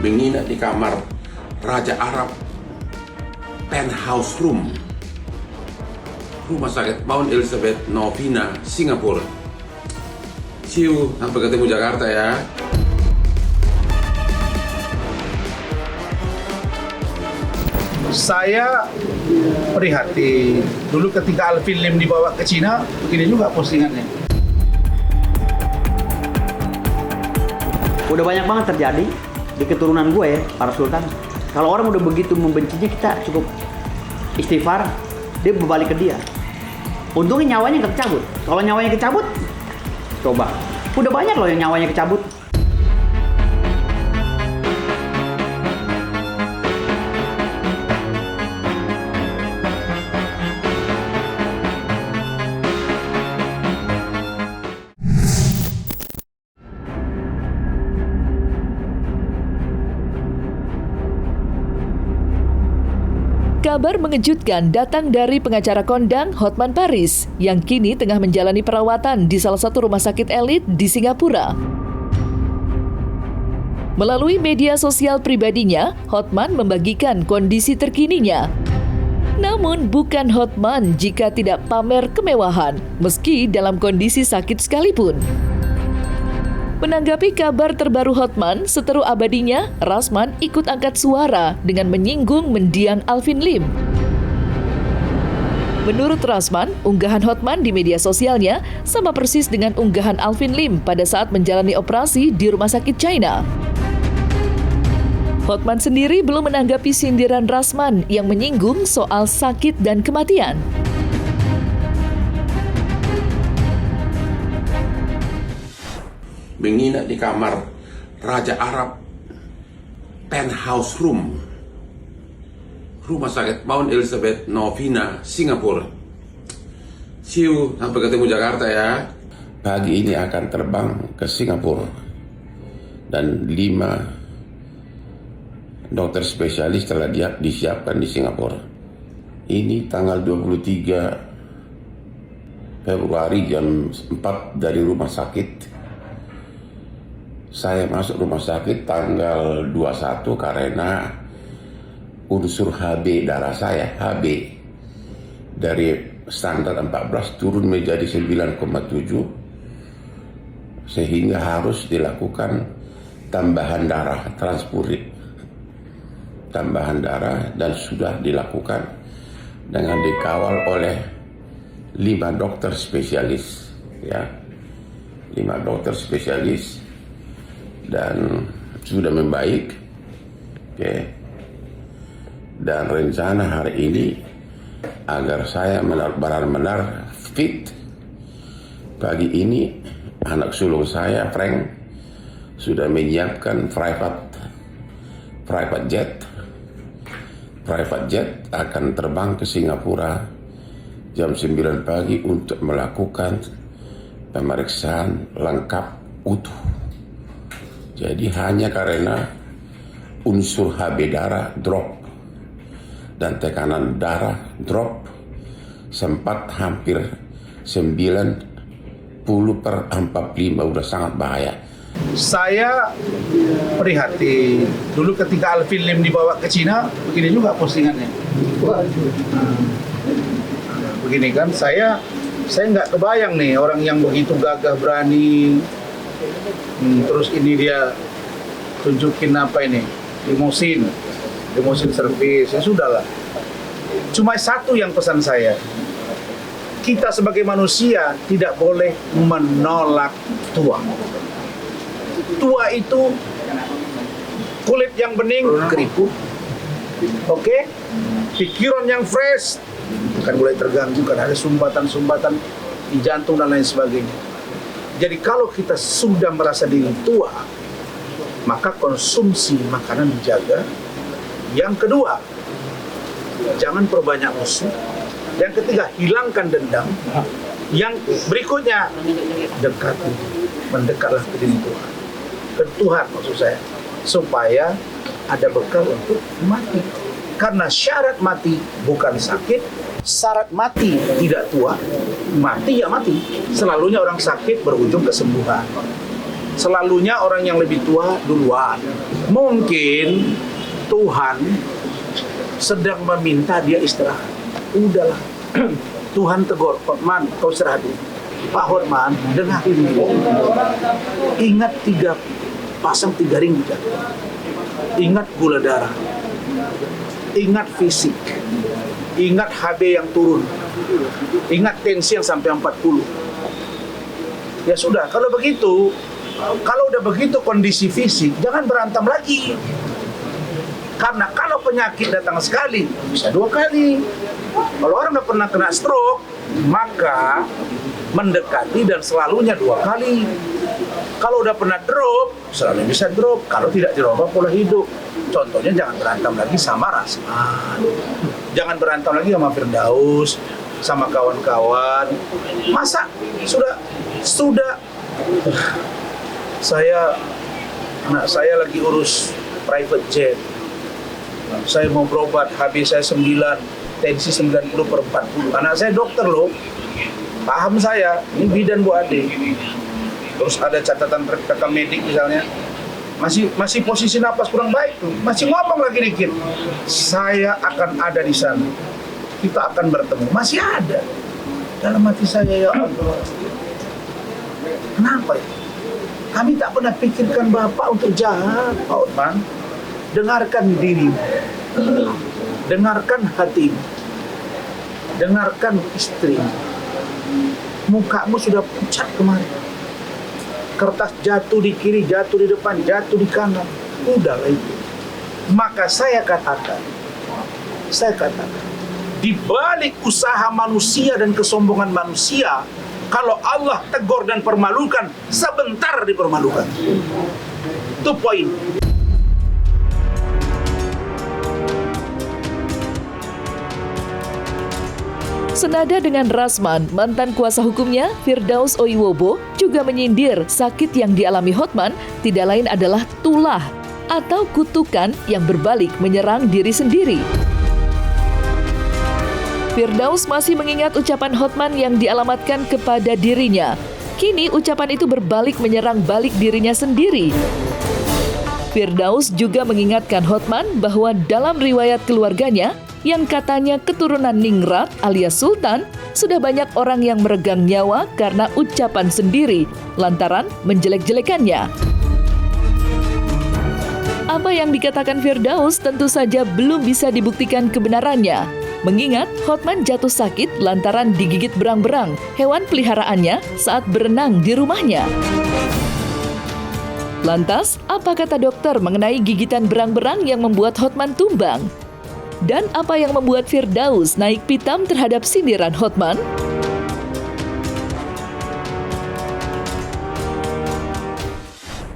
menginap di kamar Raja Arab Penthouse Room, Rumah Sakit Mount Elizabeth Novena, Singapura. See you, sampai ketemu Jakarta ya. Saya prihatin. Dulu ketika Alvin Lim dibawa ke Cina, begini juga postingannya. Udah banyak banget terjadi di keturunan gue ya, para sultan. Kalau orang udah begitu membencinya, kita cukup istighfar, dia berbalik ke dia. Untungnya nyawanya nggak kecabut. Kalau nyawanya kecabut, coba. Udah banyak loh yang nyawanya kecabut. Kabar mengejutkan datang dari pengacara kondang Hotman Paris yang kini tengah menjalani perawatan di salah satu rumah sakit elit di Singapura. Melalui media sosial pribadinya, Hotman membagikan kondisi terkininya. Namun bukan Hotman jika tidak pamer kemewahan, meski dalam kondisi sakit sekalipun. Menanggapi kabar terbaru Hotman, seteru abadinya, Rasman ikut angkat suara dengan menyinggung mendiang Alvin Lim. Menurut Rasman, unggahan Hotman di media sosialnya sama persis dengan unggahan Alvin Lim pada saat menjalani operasi di rumah sakit China. Hotman sendiri belum menanggapi sindiran Rasman yang menyinggung soal sakit dan kematian. Menginap di kamar Raja Arab Penthouse Room, Rumah Sakit Mount Elizabeth Novena, Singapura. See you, sampai ketemu Jakarta ya. Pagi ini akan terbang ke Singapura dan 5 dokter spesialis telah disiapkan di Singapura. Ini tanggal 23 Februari jam 4 dari rumah sakit. Saya masuk rumah sakit tanggal 21 karena unsur HB darah saya, HB dari standar 14 turun menjadi 9,7, sehingga harus dilakukan tambahan darah, transfusi tambahan darah, dan sudah dilakukan dengan dikawal oleh 5 dokter spesialis, ya, 5 dokter spesialis. Dan sudah membaik, dan rencana hari ini agar saya benar-benar fit. Pagi ini anak sulung saya Frank sudah menyiapkan private jet akan terbang ke Singapura jam 9 pagi untuk melakukan pemeriksaan lengkap utuh. Jadi hanya karena unsur HB darah drop dan tekanan darah drop sempat hampir 90/45, udah sangat bahaya. Saya prihatin. Dulu ketika Alvin Lim dibawa ke Cina, begini juga postingannya. Begini kan, saya nggak kebayang nih orang yang begitu gagah berani. Terus ini dia tunjukin apa ini, limosin servis. Ya sudahlah, cuma satu yang pesan saya, kita sebagai manusia tidak boleh menolak tua. Tua itu kulit yang bening, keriput, oke? Pikiran yang fresh, kan mulai terganggu, kan ada sumbatan-sumbatan di jantung dan lain sebagainya. Jadi kalau kita sudah merasa diri tua, maka konsumsi makanan dijaga. Yang kedua, jangan perbanyak musuh. Yang ketiga, hilangkan dendam. Yang berikutnya, mendekatlah ke diri Tuhan. Ke Tuhan maksud saya, supaya ada bekal untuk mati. Karena syarat mati bukan sakit, syarat mati tidak tua, mati ya mati. Selalunya orang sakit berujung kesembuhan. Selalunya orang yang lebih tua duluan. Mungkin Tuhan sedang meminta dia istirahat. Udahlah. Tuhan tegur, Hotman, kau istirahat dulu. Pak Hotman, dengar ini. Ingat pasang 3 ring di jari. Ingat gula darah. Ingat fisik. Ingat HB yang turun. Ingat tensi yang sampai 40. Ya sudah, kalau udah begitu kondisi fisik, jangan berantem lagi. Karena kalau penyakit datang sekali, bisa 2 kali. Kalau orang udah pernah kena stroke, maka mendekati dan selalunya 2 kali. Kalau udah pernah drop, selalu bisa drop. Kalau tidak dirubah pola hidup. Contohnya jangan berantem lagi sama Rasman. Jangan berantem lagi sama Firdaus, sama kawan-kawan. Masa sudah anak saya lagi urus private jet. Saya mau berobat, HB saya 9, tensi 90/40. Anak saya dokter loh. Paham saya, ini bidan Bu Ade. Terus ada catatan rekam medik misalnya. Masih posisi napas kurang baik tuh. Masih ngomong lagi dikit. Saya akan ada di sana. Kita akan bertemu. Masih ada. Dalam hati saya, ya Allah. Kenapa ya? Kami tak pernah pikirkan Bapak untuk jahat, Pak Hotman. Dengarkan dirimu. Dengarkan hatimu. Dengarkan istrimu. Mukamu sudah pucat kemarin. Kertas jatuh di kiri, jatuh di depan, jatuh di kanan. Udahlah itu. Maka saya katakan, di balik usaha manusia dan kesombongan manusia, kalau Allah tegur dan permalukan, sebentar dipermalukan. Itu poin. Senada dengan Rasman, mantan kuasa hukumnya, Firdaus Oiwobo, juga menyindir sakit yang dialami Hotman tidak lain adalah tulah atau kutukan yang berbalik menyerang diri sendiri. Firdaus masih mengingat ucapan Hotman yang dialamatkan kepada dirinya. Kini ucapan itu berbalik menyerang balik dirinya sendiri. Firdaus juga mengingatkan Hotman bahwa dalam riwayat keluarganya, yang katanya keturunan Ningrat alias Sultan, sudah banyak orang yang meregang nyawa karena ucapan sendiri lantaran menjelek-jelekannya. Apa yang dikatakan Firdaus tentu saja belum bisa dibuktikan kebenarannya, mengingat Hotman jatuh sakit lantaran digigit berang-berang hewan peliharaannya saat berenang di rumahnya. Lantas, apa kata dokter mengenai gigitan berang-berang yang membuat Hotman tumbang? Dan apa yang membuat Firdaus naik pitam terhadap sindiran Hotman?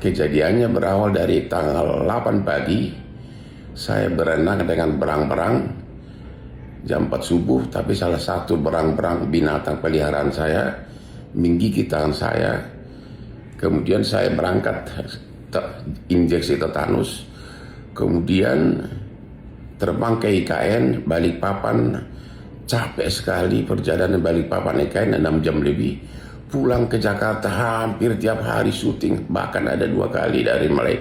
Kejadiannya berawal dari tanggal 8 pagi. Saya berenang dengan berang-berang jam 4 subuh, tapi salah satu berang-berang binatang peliharaan saya menggigit tangan saya. Kemudian saya berangkat injeksi tetanus. Kemudian terbang ke IKN Balikpapan, capek sekali perjalanan Balikpapan IKN 6 jam lebih. Pulang ke Jakarta hampir tiap hari syuting, bahkan ada 2 kali dari mulai.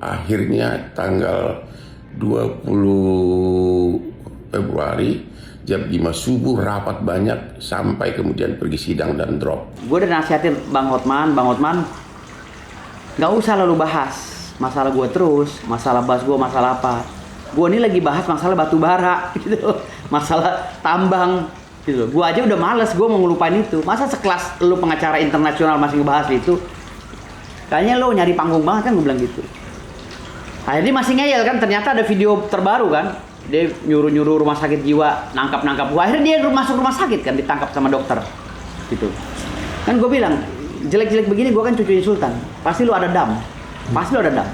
Akhirnya tanggal 20 Februari jam 5 subuh rapat banyak sampai kemudian pergi sidang dan drop. Gue udah nasihatin Bang Hotman, nggak usah lalu bahas masalah gue terus, masalah bahas gue masalah apa. Gue ini lagi bahas masalah batu bara, gitu, masalah tambang, gitu. Gue aja udah males, gue mau ngelupain itu. Masa sekelas lu pengacara internasional masih ngebahas itu? Kayaknya lo nyari panggung banget kan, gue bilang gitu. Akhirnya masih ngeyel kan, ternyata ada video terbaru kan. Dia nyuruh-nyuruh rumah sakit jiwa, nangkap-nangkap gue. Akhirnya dia masuk rumah sakit kan, ditangkap sama dokter. Gitu. Kan gue bilang, jelek-jelek begini gue kan cucuin Sultan. Pasti lu ada dam. Pasti lu ada dam.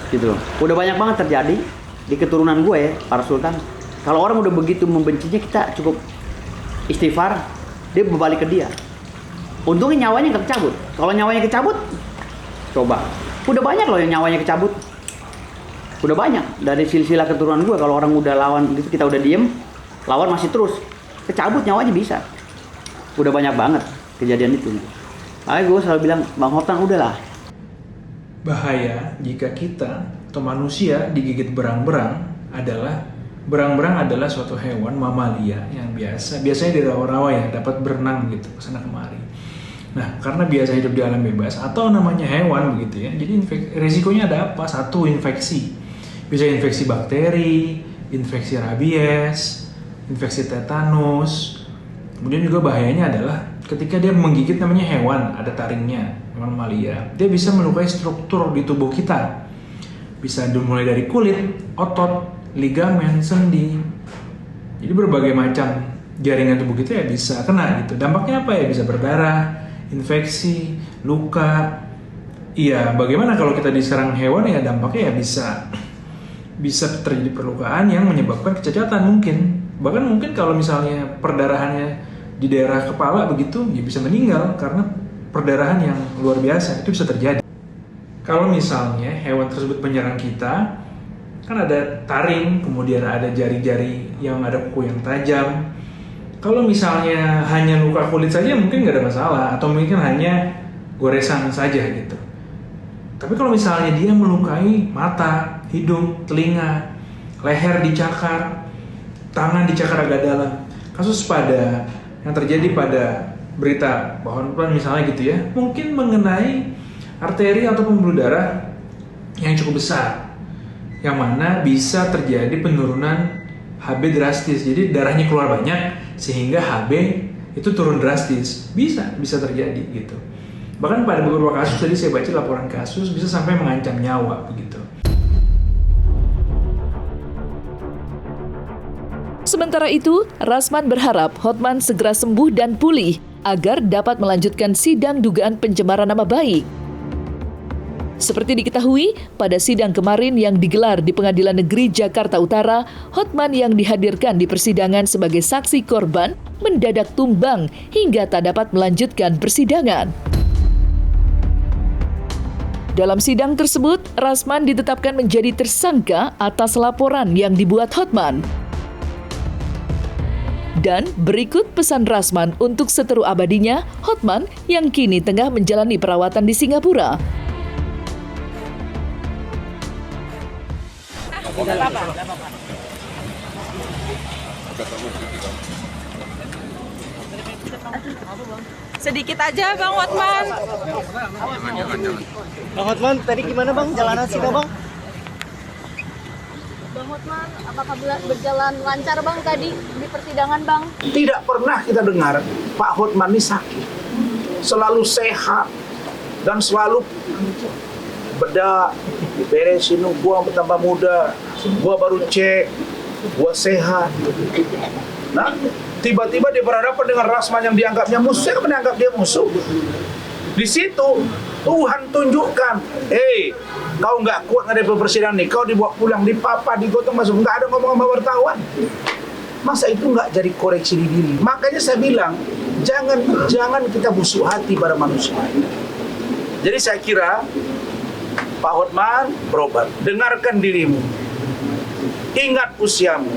Gitu loh. Udah banyak banget terjadi di keturunan gue ya, para Sultan. Kalau orang udah begitu membencinya, kita cukup istighfar, dia berbalik ke dia. Untungnya nyawanya nggak kecabut. Kalau nyawanya kecabut, coba. Udah banyak loh yang nyawanya kecabut. Udah banyak dari silsilah keturunan gue. Kalau orang udah lawan gitu, kita udah diem, lawan masih terus, kecabut nyawanya bisa. Udah banyak banget kejadian itu. Makanya gue selalu bilang, Bang Hotman udahlah. Bahaya jika kita atau manusia digigit berang-berang adalah suatu hewan mamalia yang biasanya di rawa-rawa ya, dapat berenang gitu kesana kemari. Nah, karena biasa hidup di alam bebas atau namanya hewan begitu ya, jadi resikonya ada apa? Satu, infeksi. Bisa infeksi bakteri, infeksi rabies, infeksi tetanus. Kemudian juga bahayanya adalah ketika dia menggigit, namanya hewan, ada taringnya, hewan mamalia, dia bisa melukai struktur di tubuh kita. Bisa dimulai dari kulit, otot, ligamen, sendi. Jadi berbagai macam jaringan tubuh kita ya bisa kena gitu. Dampaknya apa ya? Bisa berdarah, infeksi, luka. Iya, bagaimana kalau kita diserang hewan ya dampaknya ya bisa terjadi perlukaan yang menyebabkan kecacatan mungkin. Bahkan mungkin kalau misalnya perdarahannya di daerah kepala begitu, ya bisa meninggal karena perdarahan yang luar biasa. Itu bisa terjadi. Kalau misalnya hewan tersebut menyerang kita, kan ada taring, kemudian ada jari-jari yang ada kuku yang tajam. Kalau misalnya hanya luka kulit saja mungkin nggak ada masalah, atau mungkin hanya goresan saja gitu. Tapi kalau misalnya dia melukai mata, hidung, telinga, leher dicakar, tangan dicakar agak dalam, kasus yang terjadi pada berita Pak Hotman misalnya gitu ya, mungkin mengenai arteri atau pembuluh darah yang cukup besar, yang mana bisa terjadi penurunan HB drastis. Jadi darahnya keluar banyak sehingga HB itu turun drastis. Bisa terjadi gitu. Bahkan pada beberapa kasus, tadi saya baca laporan kasus bisa sampai mengancam nyawa begitu. Sementara itu, Rasman berharap Hotman segera sembuh dan pulih agar dapat melanjutkan sidang dugaan pencemaran nama baik. Seperti diketahui, pada sidang kemarin yang digelar di Pengadilan Negeri Jakarta Utara, Hotman yang dihadirkan di persidangan sebagai saksi korban mendadak tumbang hingga tak dapat melanjutkan persidangan. Dalam sidang tersebut, Rasman ditetapkan menjadi tersangka atas laporan yang dibuat Hotman. Dan berikut pesan Rasman untuk seteru abadinya, Hotman yang kini tengah menjalani perawatan di Singapura. Sedikit aja Bang Hotman. Bang Hotman, tadi gimana Bang jalanan sidang Bang? Bang Hotman, apakah berjalan lancar Bang tadi di persidangan Bang? Tidak pernah kita dengar Pak Hotman ini sakit. Selalu sehat dan selalu bedak, diberesin, gua bertambah muda, gua baru cek, gua sehat. Nah, tiba-tiba dia berhadapan dengan Rasman yang dianggapnya musuh. Saya menganggap dia musuh. Di situ Tuhan tunjukkan, kau nggak kuat ada persidangan nih, kau dibawa pulang, dipapa, digotong masuk, nggak ada ngomong sama wartawan. Masa itu nggak jadi koreksi di diri? Makanya saya bilang, jangan kita busuk hati pada manusia. Jadi saya kira Pak Hotman berobat, dengarkan dirimu, ingat usiamu,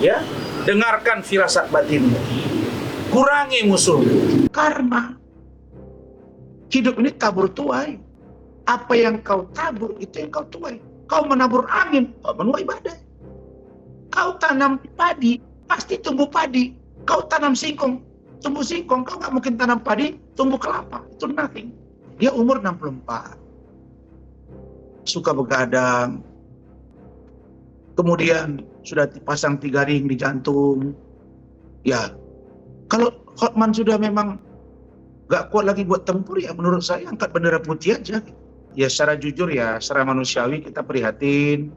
ya, dengarkan firasat batinmu, kurangi musuhmu. Karma hidup ini tabur tuai. Apa yang kau tabur itu yang kau tuai. Kau menabur angin, kau menuai badai. Kau tanam padi, pasti tumbuh padi. Kau tanam singkong, tumbuh singkong. Kau nggak mungkin tanam padi, tumbuh kelapa. Itu nothing. Dia umur 64. Suka begadang. Kemudian sudah dipasang 3 ring di jantung. Ya, kalau Hotman sudah memang gak kuat lagi buat tempur, ya menurut saya angkat bendera putih aja. Ya secara jujur ya, secara manusiawi kita prihatin.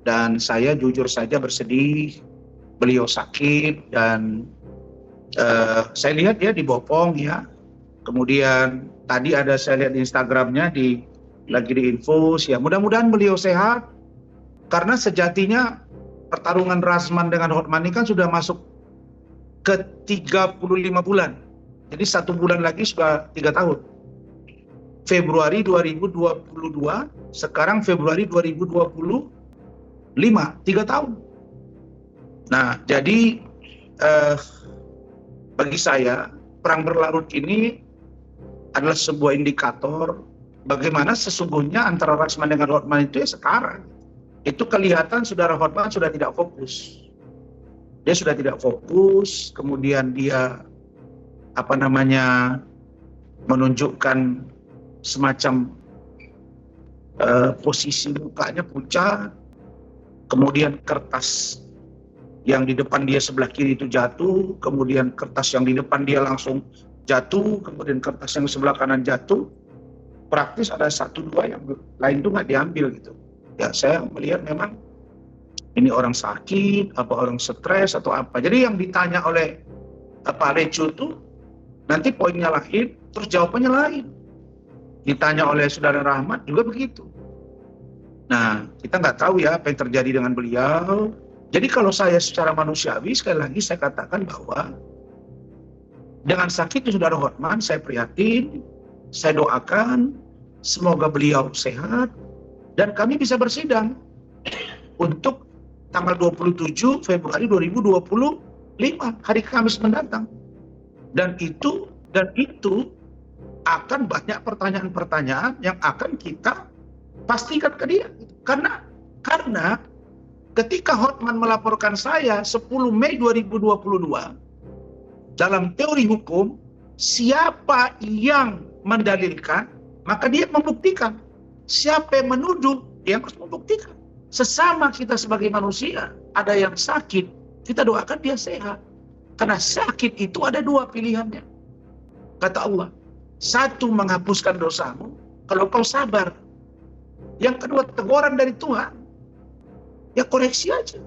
Dan saya jujur saja bersedih. Beliau sakit dan saya lihat dia dibopong ya. Kemudian tadi ada saya lihat di Instagramnya lagi diinfus ya. Mudah-mudahan beliau sehat. Karena sejatinya pertarungan Rasman dengan Hotman ini kan sudah masuk ke 35 bulan. Jadi 1 bulan lagi sudah 3 tahun. Februari 2022, sekarang Februari 2025, 3 tahun. Nah, jadi bagi saya perang berlarut ini adalah sebuah indikator bagaimana sesungguhnya antara Rasman dengan Hotman itu ya sekarang. Itu kelihatan saudara Hotman sudah tidak fokus. Dia sudah tidak fokus, kemudian dia menunjukkan semacam posisi mukanya pucat, kemudian kertas yang di depan dia sebelah kiri itu jatuh, kemudian kertas yang di depan dia langsung jatuh, kemudian kertas yang sebelah kanan jatuh. Praktis ada 1-2 yang lain itu nggak diambil gitu. Ya saya melihat memang ini orang sakit, apa orang stres atau apa. Jadi yang ditanya oleh Pak Reco itu nanti poinnya lain, terus jawabannya lain. Ditanya oleh Saudara Rahmat juga begitu. Nah, kita nggak tahu ya apa yang terjadi dengan beliau. Jadi kalau saya secara manusiawi, sekali lagi saya katakan bahwa dengan sakitnya Saudara Hotman, saya prihatin, saya doakan, semoga beliau sehat, dan kami bisa bersidang untuk tanggal 27 Februari 2025, hari Kamis mendatang. Dan itu akan banyak pertanyaan-pertanyaan yang akan kita pastikan ke dia. Karena ketika Hotman melaporkan saya 10 Mei 2022, dalam teori hukum, siapa yang mendalilkan, maka dia membuktikan. Siapa yang menuduh, dia harus membuktikan. Sesama kita sebagai manusia, ada yang sakit, kita doakan dia sehat. Karena sakit itu ada 2 pilihannya. Kata Allah, 1 menghapuskan dosamu, kalau kau sabar. Yang kedua, teguran dari Tuhan. Ya koreksi aja.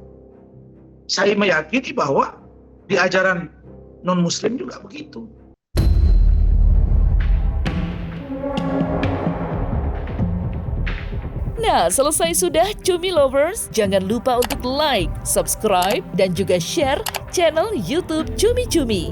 Saya meyakini bahwa di ajaran non-muslim juga begitu. Nah, selesai sudah Cumi Lovers. Jangan lupa untuk like, subscribe, dan juga share channel YouTube Cumi Cumi.